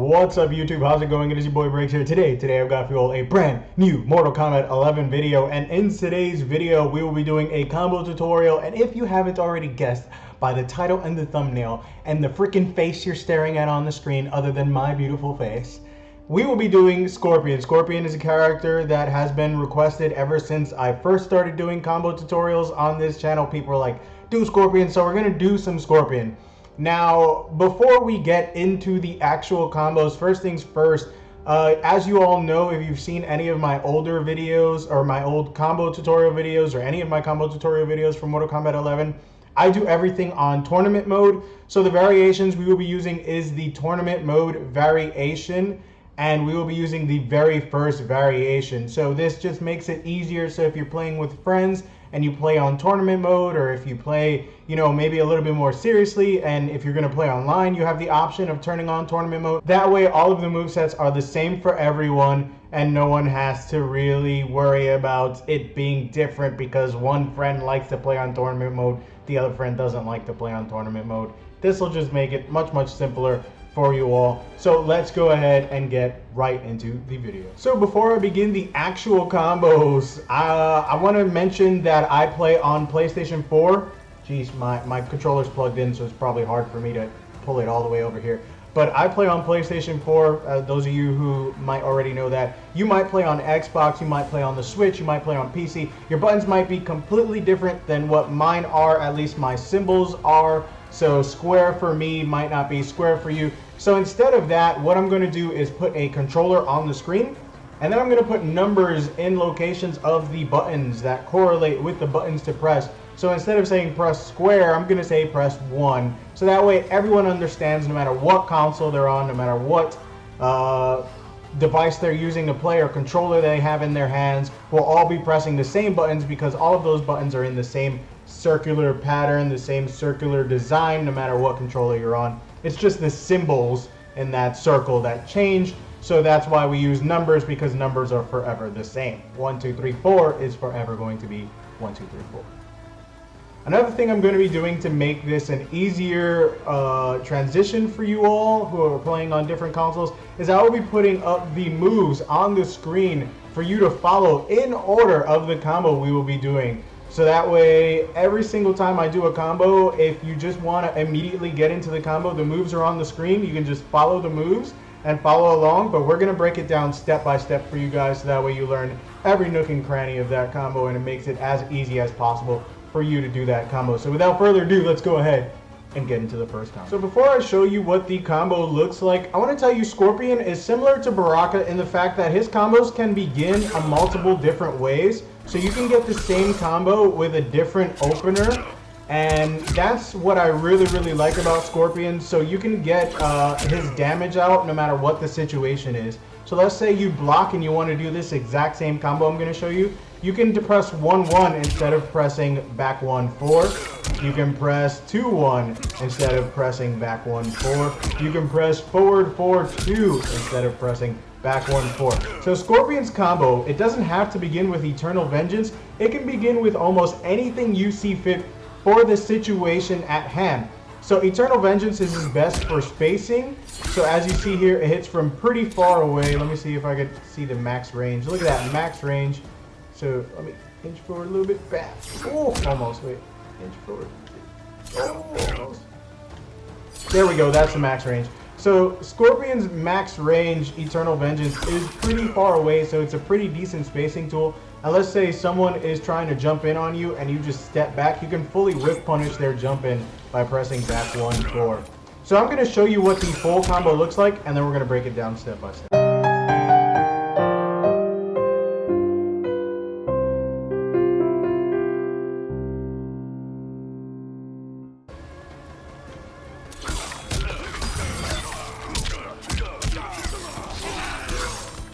What's up YouTube? How's it going? It is your boy Breaks here. Today I've got for you all a brand new Mortal Kombat 11 video, and in today's video we will be doing a combo tutorial. And if you haven't already guessed by the title and the thumbnail and the freaking face you're staring at on the screen, other than my beautiful face, we will be doing Scorpion. Scorpion is a character that has been requested ever since I first started doing combo tutorials on this channel. People are like, do Scorpion, so we're gonna do some Scorpion. Now, before we get into the actual combos, first things first, as you all know, if you've seen any of my older videos or my old combo tutorial videos or any of my combo tutorial videos from Mortal Kombat 11, I do everything on tournament mode. So the variations we will be using is the tournament mode variation, and we will be using the very first variation. So this just makes it easier. So if you're playing with friends and you play on tournament mode, or if you play, you know, maybe a little bit more seriously, and if you're going to play online, you have the option of turning on tournament mode. That way all of the movesets are the same for everyone, and no one has to really worry about it being different because one friend likes to play on tournament mode, the other friend doesn't like to play on tournament mode. This will just make it much simpler for you all. So let's go ahead and get right into the video. So before I begin the actual combos, I want to mention that I play on PlayStation 4. Jeez, my controller's plugged in, so it's probably hard for me to pull it all the way over here. But I play on PlayStation 4. Those of you who might already know that. You might play on Xbox, you might play on the Switch, you might play on PC. Your buttons might be completely different than what mine are, at least my symbols are. So square for me might not be square for you. So instead of that, what I'm going to do is put a controller on the screen, and then I'm going to put numbers in locations of the buttons that correlate with the buttons to press. So instead of saying press square, I'm going to say press 1. So that way everyone understands, no matter what console they're on, no matter what device they're using to play or controller they have in their hands, will all be pressing the same buttons, because all of those buttons are in the same circular pattern, the same circular design, no matter what controller you're on. It's just the symbols in that circle that change. So that's why we use numbers, because numbers are forever the same. 1, 2, 3, 4 is forever going to be 1, 2, 3, 4. Another thing I'm going to be doing to make this an easier transition for you all who are playing on different consoles is I will be putting up the moves on the screen for you to follow in order of the combo we will be doing. So that way, every single time I do a combo, if you just want to immediately get into the combo, the moves are on the screen. You can just follow the moves and follow along, but we're going to break it down step by step for you guys, so that way you learn every nook and cranny of that combo, and it makes it as easy as possible for you to do that combo. So without further ado, let's go ahead and get into the first combo. So before I show you what the combo looks like, I want to tell you Scorpion is similar to Baraka in the fact that his combos can begin on multiple different ways. So you can get the same combo with a different opener, and that's what I really like about Scorpion. So you can get his damage out no matter what the situation is. So let's say you block and you want to do this exact same combo I'm going to show you. You can press 1-1 instead of pressing back 1-4. You can press 2-1 instead of pressing back 1-4. You can press forward 4-2 instead of pressing back 1-4. So Scorpion's combo, it doesn't have to begin with Eternal Vengeance. It can begin with almost anything you see fit for the situation at hand. So Eternal Vengeance is his best for spacing. So as you see here, it hits from pretty far away. Let me see if I could see the max range. Look at that max range. So let me inch forward a little bit back. Oh, almost. Wait, inch forward. Oh, almost. There we go. That's the max range. So Scorpion's max range Eternal Vengeance is pretty far away, so it's a pretty decent spacing tool. And let's say someone is trying to jump in on you and you just step back, you can fully whip punish their jump in by pressing back 1-4. So I'm going to show you what the full combo looks like, and then we're going to break it down step by step.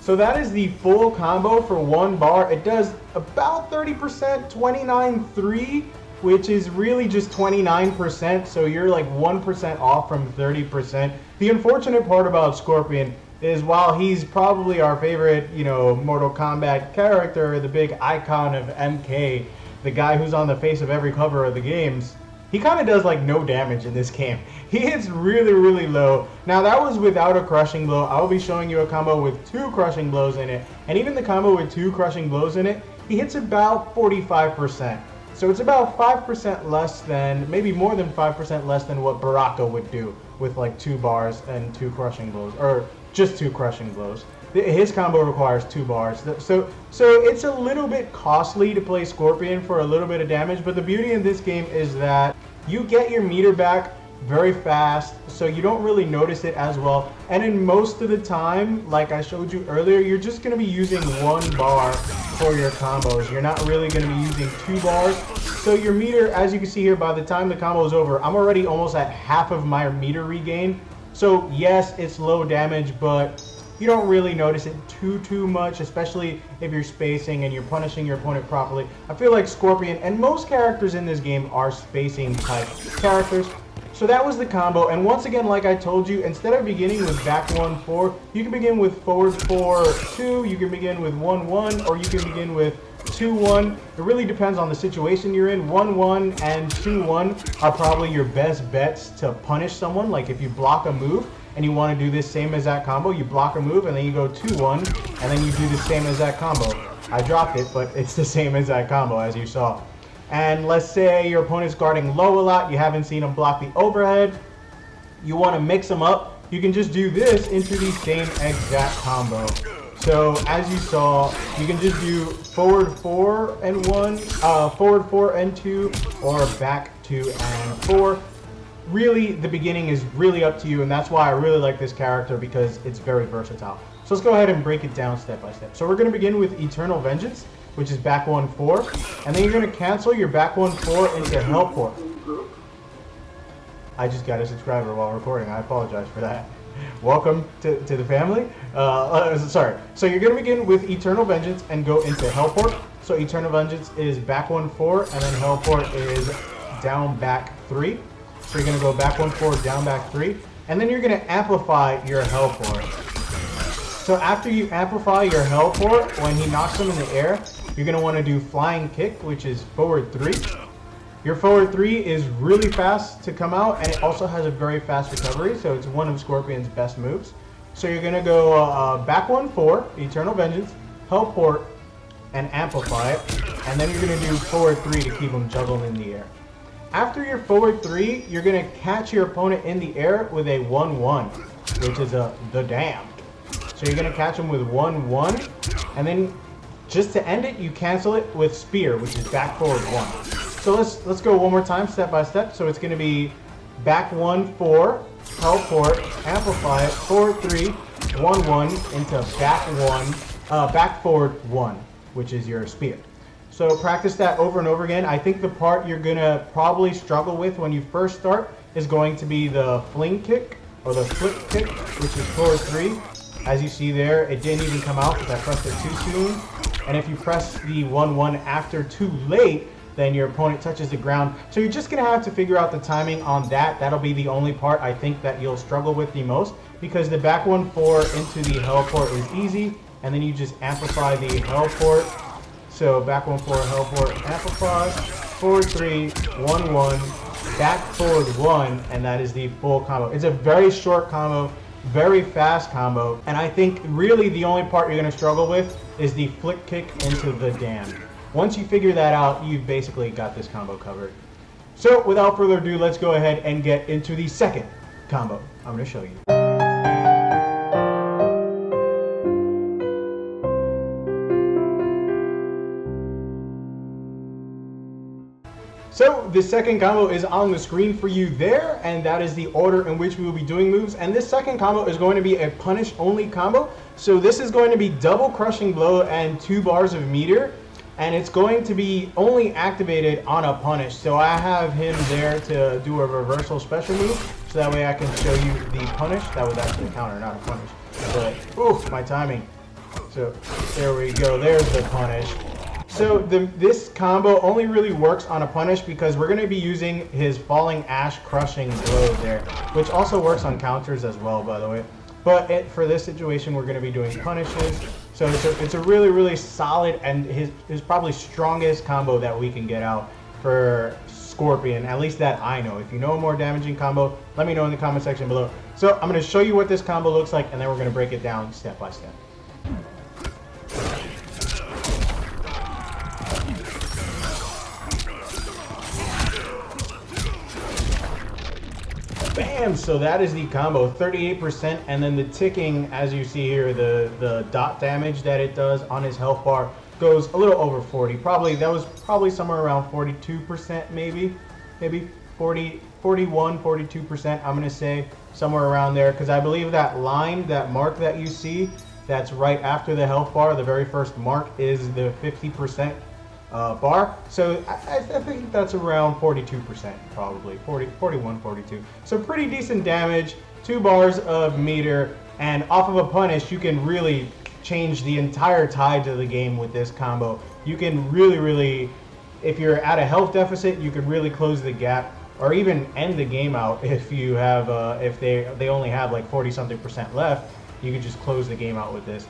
So that is the full combo for one bar. It does about 30%, 29.3, which is really just 29%. So you're like 1% off from 30%. The unfortunate part about Scorpion is, while he's probably our favorite, you know, Mortal Kombat character, the big icon of MK, the guy who's on the face of every cover of the games, he kind of does like no damage in this game. He hits really, really low. Now that was without a crushing blow. I will be showing you a combo with 2 crushing blows in it. And even the combo with 2 crushing blows in it, he hits about 45%. So it's about 5% less than, maybe more than 5% less than what Baraka would do with like 2 bars and 2 crushing blows, or just 2 crushing blows. His combo requires 2 bars. So it's a little bit costly to play Scorpion for a little bit of damage, but the beauty in this game is that you get your meter back very fast, so you don't really notice it as well. And in most of the time, like I showed you earlier, you're just going to be using 1 bar for your combos. You're not really going to be using 2 bars. So your meter, as you can see here, by the time the combo is over, I'm already almost at half of my meter regain. So yes, it's low damage, but you don't really notice it too much, especially if you're spacing and you're punishing your opponent properly. I feel like Scorpion and most characters in this game are spacing type characters. So that was the combo, and once again, like I told you, instead of beginning with back 1-4, you can begin with forward 4-2, you can begin with 1-1, or you can begin with 2-1. It really depends on the situation you're in. 1-1 and 2-1 are probably your best bets to punish someone. Like if you block a move and you want to do this same as that combo, you block a move and then you go 2-1, and then you do the same as that combo. I dropped it, but it's the same as that combo, as you saw. And let's say your opponent's guarding low a lot, you haven't seen him block the overhead, you want to mix them up, you can just do this into the same exact combo. So as you saw, you can just do forward 4 and 1, forward 4 and 2, or back 2 and 4. Really, the beginning is really up to you, and that's why I really like this character, because it's very versatile. So let's go ahead and break it down step by step. So we're going to begin with Eternal Vengeance, which is back 1-4, and then you're going to cancel your back 1-4 into Hellport. I just got a subscriber while recording. I apologize for that. Welcome to the family. Sorry. So you're going to begin with Eternal Vengeance and go into Hellport. So Eternal Vengeance is back 1-4, and then Hellport is down back 3. So you're going to go back 1-4, down back 3, and then you're going to amplify your Hellport. So after you amplify your Hellport, when he knocks him in the air, you're going to want to do Flying Kick, which is forward 3. Your forward 3 is really fast to come out, and it also has a very fast recovery, so it's one of Scorpion's best moves. So you're going to go back 1-4, Eternal Vengeance, Hellport, and amplify it, and then you're going to do forward 3 to keep him juggled in the air. After your forward 3, you're going to catch your opponent in the air with a 1-1, which is the damn. So you're going to catch him with 1-1, and then just to end it, you cancel it with Spear, which is back forward 1. So let's go one more time, step by step. So it's going to be back 1-4, Hellport, amplify it, forward 3, 1-1 into back forward 1, which is your Spear. So practice that over and over again. I think the part you're going to probably struggle with when you first start is going to be the fling kick, or the flip kick, which is forward 3. As you see there, it didn't even come out because I pressed it too soon. And if you press the 1-1 after too late, then your opponent touches the ground. So you're just going to have to figure out the timing on that. That'll be the only part I think that you'll struggle with the most, because the back 1-4 into the Hellport is easy, and then you just amplify the Hellport. So back 1-4, Hellport, amplify, forward 3, 1-1, back forward 1, and that is the full combo. It's a very short combo, very fast combo, and I think really the only part you're going to struggle with is the flick kick into the dam. Once you figure that out, you've basically got this combo covered. So without further ado, let's go ahead and get into the second combo I'm going to show you. So the second combo is on the screen for you there, and that is the order in which we will be doing moves. And this second combo is going to be a punish only combo. So this is going to be double crushing blow and 2 bars of meter, and it's going to be only activated on a punish. So I have him there to do a reversal special move, so that way I can show you the punish. That was actually a counter, not a punish. But oof, my timing. So there we go, there's the punish. So this combo only really works on a punish because we're going to be using his Falling Ash Crushing Blow there, which also works on counters as well, by the way. But for this situation, we're going to be doing punishes. So it's a really, really solid and his probably strongest combo that we can get out for Scorpion, at least that I know. If you know a more damaging combo, let me know in the comment section below. So I'm going to show you what this combo looks like, and then we're going to break it down step by step. Bam! So that is the combo, 38%, and then the ticking, as you see here, the dot damage that it does on his health bar goes a little over 40. That was probably somewhere around 42%, maybe 40, 41, 42%. I'm gonna say somewhere around there, because I believe that line, that mark that you see, that's right after the health bar, the very first mark is the 50%. Bar, so I think that's around 42%, probably 41, 42. So pretty decent damage, 2 bars of meter, and off of a punish, you can really change the entire tide of the game with this combo. You can really, if you're at a health deficit, you can really close the gap, or even end the game out if you have, if they only have like 40-something% left. You can just close the game out with this.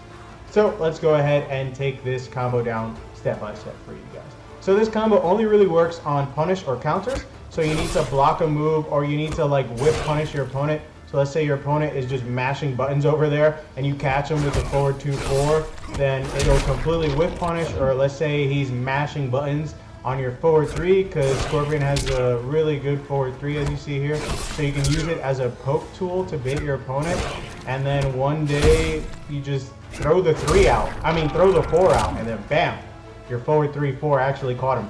So let's go ahead and take this combo down step by step for you guys. So this combo only really works on punish or counters. So you need to block a move, or you need to like whip punish your opponent. So let's say your opponent is just mashing buttons over there and you catch him with a forward 2-4, then it'll completely whip punish. Or let's say he's mashing buttons on your forward 3, because Scorpion has a really good forward 3 as you see here. So you can use it as a poke tool to bait your opponent, and then one day you just throw the 3 out. I mean throw the 4 out, and then bam, your forward 3-4 actually caught him.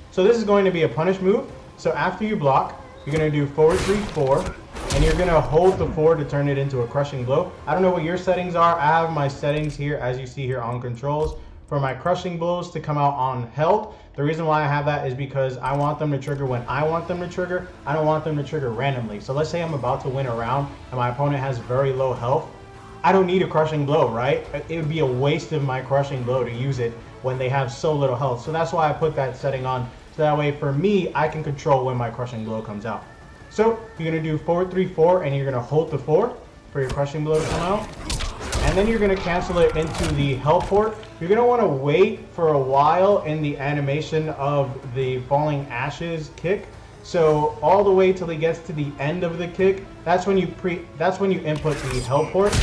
So this is going to be a punish move. So after you block, you're going to do forward 3-4, and you're going to hold the 4 to turn it into a crushing blow. I don't know what your settings are. I have my settings here, as you see here on controls, for my crushing blows to come out on health. The reason why I have that is because I want them to trigger when I want them to trigger. I don't want them to trigger randomly. So let's say I'm about to win a round and my opponent has very low health. I don't need a crushing blow, right? It would be a waste of my crushing blow to use it when they have so little health. So that's why I put that setting on. So that way for me, I can control when my crushing blow comes out. So you're gonna do forward 3-4, and you're gonna hold the 4 for your crushing blow to come out. And then you're gonna cancel it into the health port. You're gonna wanna wait for a while in the animation of the falling ashes kick. So all the way till he gets to the end of the kick, that's when you input the health port.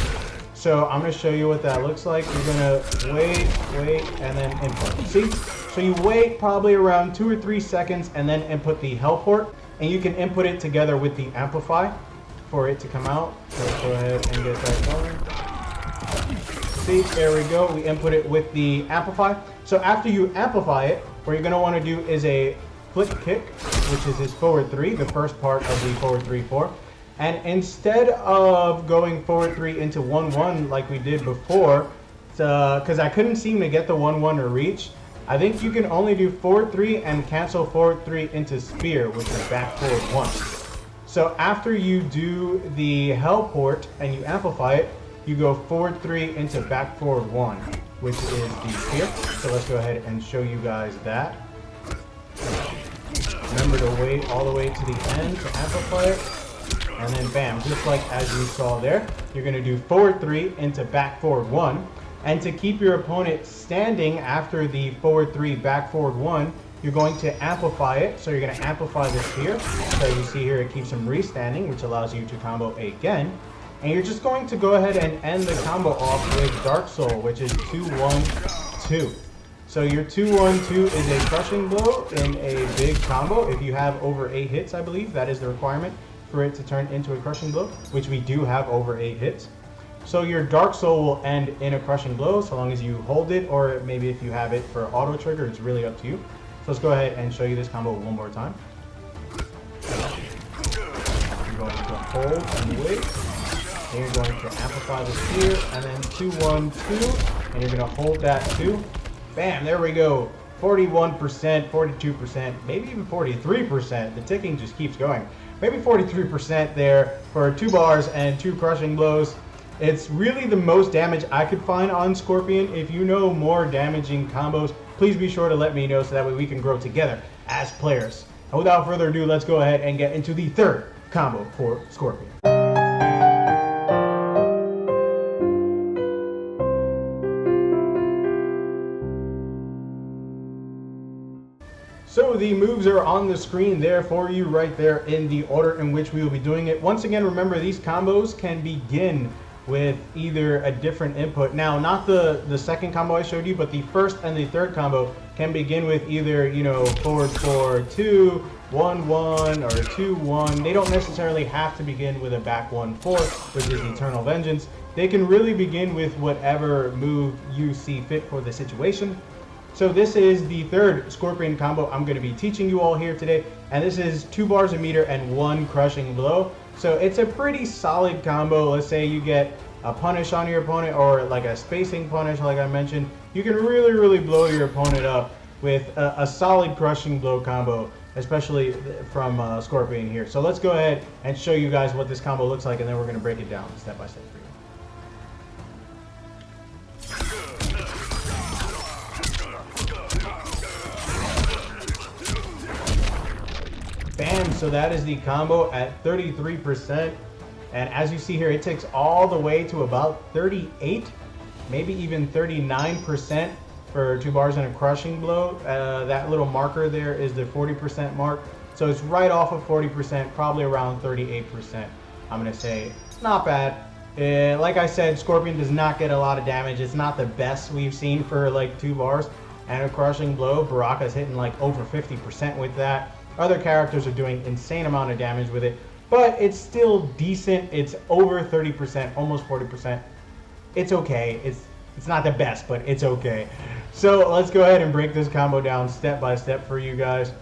So I'm gonna show you what that looks like. You're gonna wait, and then input. See? So you wait probably around 2 or 3 seconds and then input the health port, and you can input it together with the amplify for it to come out. So let's go ahead and get that going. See, there we go. We input it with the amplify. So after you amplify it, what you're gonna wanna do is a flick kick, which is his forward 3, the first part of the forward 3-4. And instead of going forward 3 into 1-1 like we did before, because I couldn't seem to get the 1-1 to reach, I think you can only do forward 3 and cancel forward 3 into spear, which is back forward 1. So after you do the hell port and you amplify it, you go forward 3 into back forward 1, which is the spear. So let's go ahead and show you guys that. Remember to wait all the way to the end to amplify it. And then bam, just like as you saw there, you're gonna do forward 3 into back forward 1. And to keep your opponent standing after the forward 3, back forward 1, you're going to amplify it. So you're gonna amplify the spear. So you see here, it keeps him restanding, which allows you to combo again. And you're just going to go ahead and end the combo off with Dark Soul, which is 2-1-2. So your 2-1-2 is a crushing blow in a big combo. If you have over 8 hits, I believe, that is the requirement for it to turn into a crushing blow, which we do have over 8 hits. So your Dark Soul will end in a crushing blow so long as you hold it, or maybe if you have it for auto trigger, it's really up to you. So let's go ahead and show you this combo one more time. You're going to hold and wait. Then you're going to amplify the spear, and then 2-1-2, and you're going to hold that 2. Bam, there we go. 41%, 42%, maybe even 43%. The ticking just keeps going. Maybe 43% there for 2 bars and 2 crushing blows. It's really the most damage I could find on Scorpion. If you know more damaging combos, please be sure to let me know so that way we can grow together as players. And without further ado, let's go ahead and get into the third combo for Scorpion. So the moves are on the screen there for you right there in the order in which we will be doing it. Once again, remember these combos can begin with either a different input. Now, not the second combo I showed you, but the first and the third combo can begin with either, you know, forward 4-2, 1-1, or 2-1. They don't necessarily have to begin with a back 1-4, which is Eternal Vengeance. They can really begin with whatever move you see fit for the situation. So this is the third Scorpion combo I'm going to be teaching you all here today, and this is 2 bars a meter and 1 crushing blow. So it's a pretty solid combo. Let's say you get a punish on your opponent, or like a spacing punish like I mentioned. You can really blow your opponent up with a solid crushing blow combo, especially from Scorpion here. So let's go ahead and show you guys what this combo looks like, and then we're going to break it down step by step for you. Bam, so that is the combo at 33%, and as you see here, it takes all the way to about 38, maybe even 39% for 2 bars and a crushing blow. That little marker there is the 40% mark, so it's right off of 40%, probably around 38%. I'm gonna say not bad. Like I said, Scorpion does not get a lot of damage. It's not the best we've seen for like 2 bars and a crushing blow. Baraka's hitting like over 50% with that. Other characters are doing insane amount of damage with it, but it's still decent. It's over 30%, almost 40%. It's okay. It's not the best, but it's okay. So let's go ahead and break this combo down step by step for you guys.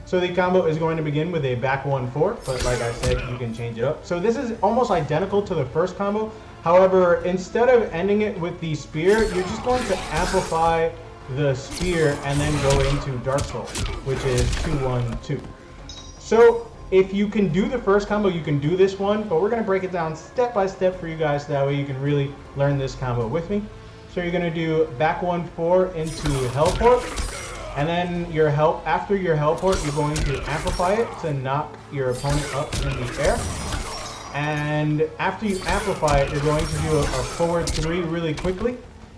So the combo is going to begin with a back 1-4, but like I said, you can change it up. So this is almost identical to the first combo. However, instead of ending it with the spear, you're just going to amplify the spear and then go into Dark Soul, which is 2-1-2. So if you can do the first combo, you can do this one, but we're going to break it down step by step for you guys, so that way you can really learn this combo with me. So you're going to do back 1-4 into Helport, and then after your Helport, you're going to amplify it to knock your opponent up in the air. And after you amplify it, you're going to do a forward 3 really quickly.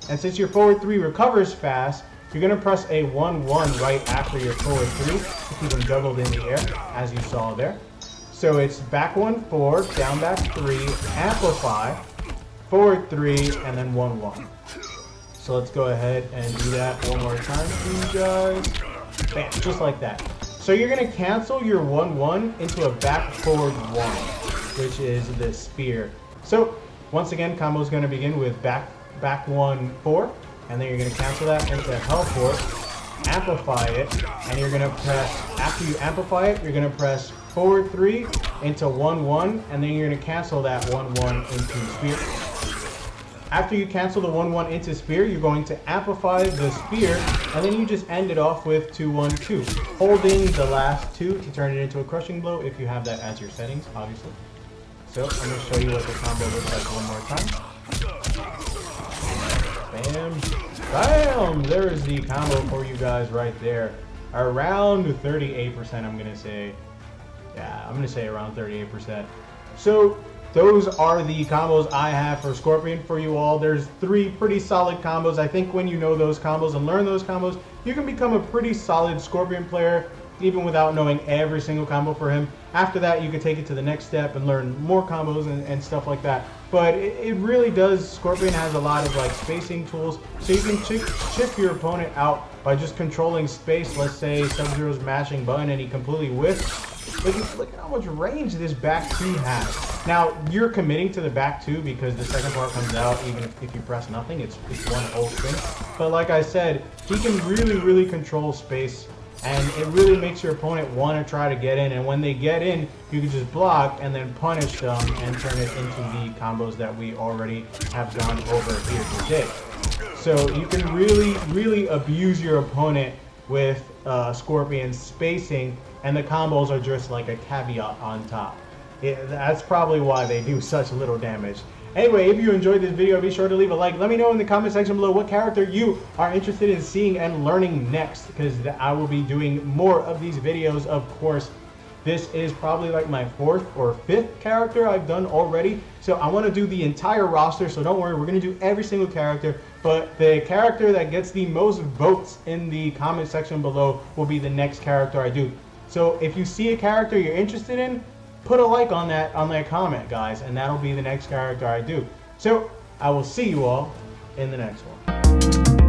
And since your forward 3 recovers fast, you're going to press a 1-1 right after your forward 3 to keep them juggled in the air, as you saw there. So it's back 1-4, down back 3, amplify, forward 3, and then 1-1. So let's go ahead and do that one more time for you guys. Bam, just like that. So you're going to cancel your 1-1 into a back forward 1, which is the spear. So once again, combo is going to begin with back 1-4, and then you're going to cancel that into Helport, amplify it, and you're going to press, after you amplify it, you're going to press forward 3 into 1-1, and then you're going to cancel that 1-1 into spear. After you cancel the 1-1 into spear, you're going to amplify the spear, and then you just end it off with 2-1-2, holding the last 2 to turn it into a crushing blow if you have that as your settings, obviously. So I'm going to show you what the combo looks like one more time. Bam, bam! There is the combo for you guys right there. Around 38%, I'm going to say. Yeah, I'm going to say around 38%. So those are the combos I have for Scorpion for you all. There's 3 pretty solid combos. I think when you know those combos and learn those combos, you can become a pretty solid Scorpion player, even without knowing every single combo for him. After that, you can take it to the next step and learn more combos and stuff like that. But it really does, Scorpion has a lot of like spacing tools, so you can chip your opponent out by just controlling space. Let's say Sub-Zero's mashing button and he completely whiffs. Look at how much range this back 2 has. Now, you're committing to the back 2 because the second part comes out even if you press nothing. It's one whole string. But like I said, he can really control space, and it really makes your opponent want to try to get in. And when they get in, you can just block and then punish them and turn it into the combos that we already have gone over here today. So you can really abuse your opponent with Scorpion spacing, and the combos are just like a caveat on top. That's probably why they do such little damage. Anyway, if you enjoyed this video, be sure to leave a like. Let me know in the comment section below what character you are interested in seeing and learning next, because I will be doing more of these videos, of course. This is probably like my 4th or 5th character I've done already. So I want to do the entire roster, so don't worry, we're going to do every single character. But the character that gets the most votes in the comment section below will be the next character I do. So if you see a character you're interested in, put a like on that comment, guys, and that'll be the next character I do. So I will see you all in the next one.